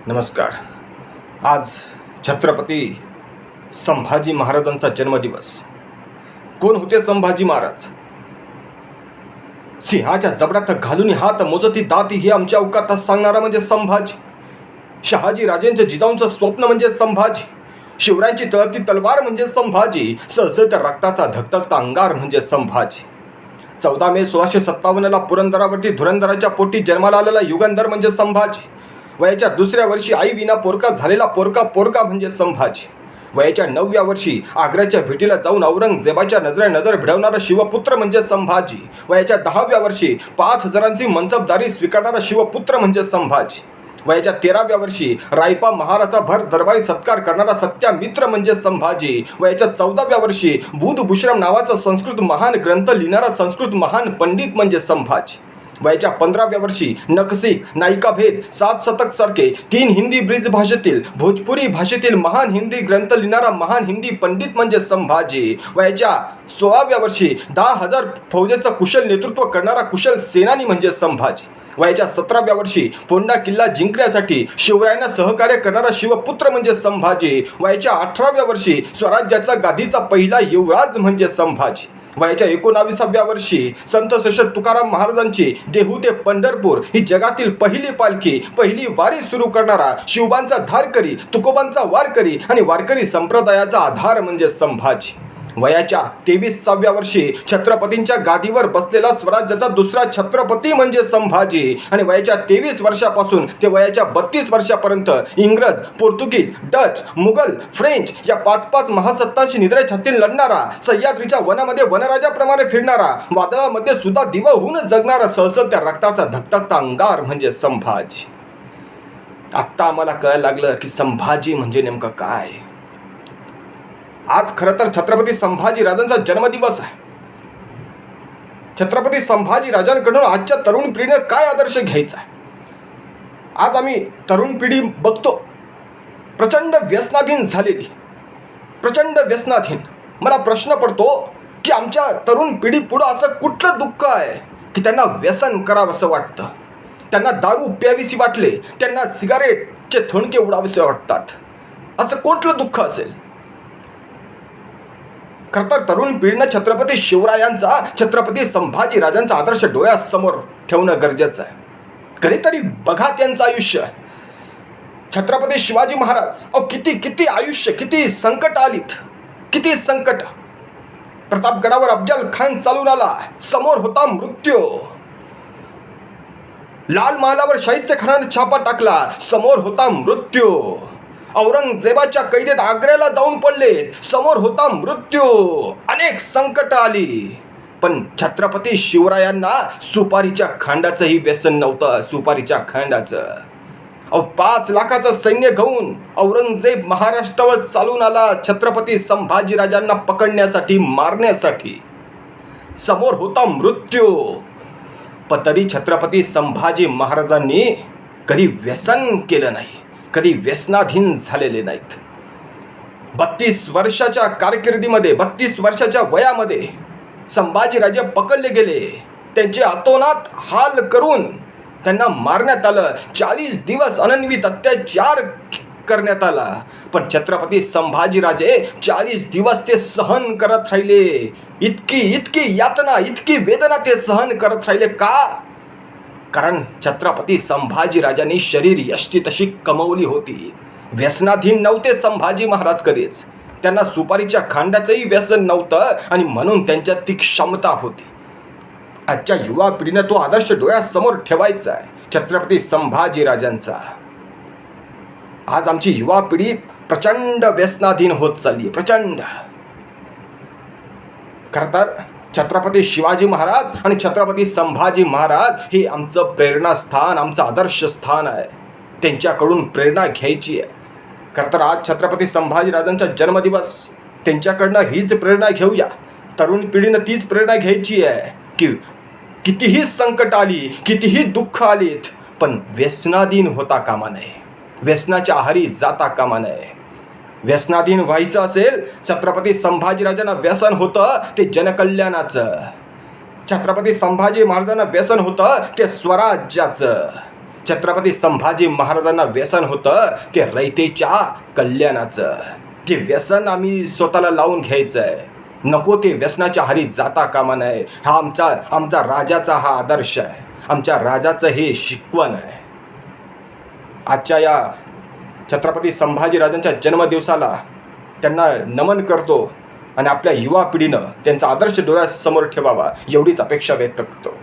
नमस्कार. आज छत्रपती संभाजी महाराजांचा जन्मदिवस. कोण होते संभाजी महाराज? सिंहाच्या जबड्यात घालून हात मोजती दाती हे आमच्या अवकातात सांगणारा म्हणजे संभाजी. शहाजी राजेंचं जिजाऊंचं स्वप्न म्हणजे संभाजी. शिवरायांची तळपती तलवार म्हणजे संभाजी. सळसळत्या रक्ताचा धगधगता अंगार म्हणजे संभाजी. 14 मे 1657 पुरंदरावरती धुरंधराच्या पोटी जन्माला आलेला युगंधर म्हणजे संभाजी. वयाच्या दुसऱ्या वर्षी आई विना पोरका झालेला पोरका म्हणजे संभाजी. वयाच्या 9व्या वर्षी आग्र्याच्या भेटीला जाऊन औरंगजेबाच्या नजर भिडवणारा शिवपुत्र म्हणजे संभाजी. वयाच्या 10व्या वर्षी 5000ची मनसबदारी स्वीकारणारा शिवपुत्र म्हणजे संभाजी. वयाच्या 13व्या वर्षी रायपा महाराचा भर दरबारी सत्कार करणारा सत्यामित्र म्हणजे संभाजी. वयाच्या 14व्या वर्षी बुधभूषण नावाचा संस्कृत महान ग्रंथ लिहिणारा संस्कृत महान पंडित म्हणजे संभाजी. वयाच्या 15व्या वर्षी नखसिक, नायिकाभेद, 7 शतक सारखे 3 हिंदी ब्रिज भाषेतील भोजपुरी भाषेतील महान हिंदी ग्रंथ लिहिणारा महान हिंदी पंडित म्हणजे संभाजी. वयाच्या 16व्या वर्षी 10,000 फौजेचं कुशल नेतृत्व करणारा कुशल सेनानी म्हणजे संभाजी. वयाच्या 17व्या वर्षी फोंडा किल्ला जिंकण्यासाठी शिवरायांना सहकार्य करणारा शिवपुत्र म्हणजे संभाजी. वयाच्या 18व्या वर्षी स्वराज्याचा गादीचा पहिला युवराज म्हणजे संभाजी. वयाच्या 19व्या वर्षी संत श्रेष्ठ तुकाराम महाराजांची देहू ते पंढरपूर ही जगातील पहिली पालखी, पहिली वारी सुरू करणारा शिवबांचा धारकरी, तुकोबांचा वारकरी आणि वारकरी संप्रदायाचा आधार म्हणजे संभाजी. वयाच्या 23व्या वर्षी छत्रपतींच्या गादीवर बसलेला स्वराज्याचा दुसरा छत्रपती म्हणजे संभाजी. आणि वयाच्या 23 वर्षापासून ते वयाच्या 32 वर्षापर्यंत इंग्रज, पोर्तुगीज, डच, मुघल, फ्रेंच या 5 महासत्तांशी निद्रे छातीन लढणारा, सह्याद्रीच्या वनामध्ये वनराजाप्रमाणे फिरणारा, वादळामध्ये सुद्धा दिवा होऊन जगणारा, सळसळत्या रक्ताचा धगधगता अंगार म्हणजे संभाजी. आत्ता आम्हाला कळायला लागलं की संभाजी म्हणजे नेमकं काय. आज खरं तर छत्रपती संभाजी राजांचा जन्मदिवस आहे. छत्रपती संभाजी राजांकडून आजच्या तरुण पिढीने काय आदर्श घ्यायचा आहे. आज आम्ही तरुण पिढी बघतो प्रचंड व्यसनाधीन झालेली, प्रचंड व्यसनाधीन. मला प्रश्न पडतो की आमच्या तरुण पिढी पुढं असं कुठलं दुःख आहे की त्यांना व्यसन करावंसं वाटतं, त्यांना दारू प्यावीशी वाटले, त्यांना सिगारेटचे थोडके उडावेसे वाटतात. असं कुठलं दुःख असेल. खरं तर तरुण पिढीनं छत्रपती शिवरायांचा, छत्रपती संभाजी राजांचा आदर्श डोळ्यासमोर ठेवणं गरजेचं आहे. कधीतरी बघा त्यांचं आयुष्य. छत्रपती शिवाजी महाराज किती आयुष्य, किती संकट आलीत, किती संकट. प्रतापगडावर अफजल खान चालून आला, समोर होता मृत्यू. लाल महालावर शाहिस्ते खानाने छापा टाकला, समोर होता मृत्यू. औरंगजेबाच्या कैदेत आग्र्याला जाऊन पडले, समोर होता मृत्यू. अनेक संकट आली, पण छत्रपती शिवरायांना सुपारीच्या खांडाचंही व्यसन नव्हतं. सुपारीच्या खांडाचं 5 लाखाचं सैन्य घेऊन औरंगजेब महाराष्ट्रावर चालून आला छत्रपती संभाजी राजांना पकडण्यासाठी, मारण्यासाठी. समोर होता मृत्यू. पण तरी छत्रपती संभाजी महाराजांनी कधी व्यसन केलं नाही, कधी व्यसनाधीन झालेले नाहीत. 32 वर्षाच्या कारकिर्दीमध्ये, 32 वर्षाच्या वयामध्ये संभाजीराजे पकडले गेले. त्यांचे अतोनात हाल करून त्यांना मारण्यात आलं. 40 दिवस अनन्वित अत्याचार करण्यात आला. पण छत्रपती संभाजीराजे 40 दिवस ते सहन करत राहिले. इतकी यातना, इतकी वेदना ते सहन करत राहिले. का? कारण छत्रपती संभाजी राजांनी शरीर यष्टी तशी कमवली होती. व्यसनाधीन नव्हते संभाजी महाराज कधीच. त्यांना सुपारीच्या खांडाचंही व्यसन नव्हतं आणि म्हणून त्यांच्यात ती क्षमता होती. आजच्या युवा पिढीने तो आदर्श डोळ्यासमोर ठेवायचा आहे, छत्रपती संभाजी राजांचा. आज आमची युवा पिढी प्रचंड व्यसनाधीन होत चालली, प्रचंड. खरं तर छत्रपती शिवाजी महाराज आणि छत्रपती संभाजी महाराज हे आमचं प्रेरणास्थान, आमचं आदर्श स्थान आहे. त्यांच्याकडून प्रेरणा घ्यायची आहे. खरं तर आज छत्रपती संभाजी राजांचा जन्मदिवस, त्यांच्याकडनं हीच प्रेरणा घेऊया. तरुण पिढीनं तीच प्रेरणा घ्यायची आहे की कितीही संकट आली, कितीही दुःख आलीत, पण व्यसनाधीन होता कामा नये, व्यसनाच्या आहारी जाता कामा नये. व्यसनाधीन व्हायचं असेल, छत्रपती संभाजीराजांना व्यसन होतं ते जनकल्याणाचं. छत्रपती संभाजी महाराजांना व्यसन होतं ते स्वराज्याचं. छत्रपती संभाजी महाराजांना व्यसन होतं ते रयतेच्या कल्याणाचं. ते व्यसन आम्ही स्वतःला लावून घ्यायचंय. नको ते व्यसनाच्या हारी जाता कामा नये. हा आमचा राजाचा हा आदर्श आहे. आमच्या राजाचं हे शिकवण आहे. आजच्या या छत्रपती संभाजीराजांच्या जन्मदिवसाला त्यांना नमन करतो आणि आपल्या युवा पिढीनं त्यांचा आदर्श डोळ्यासमोर ठेवावा एवढीच अपेक्षा व्यक्त करतो.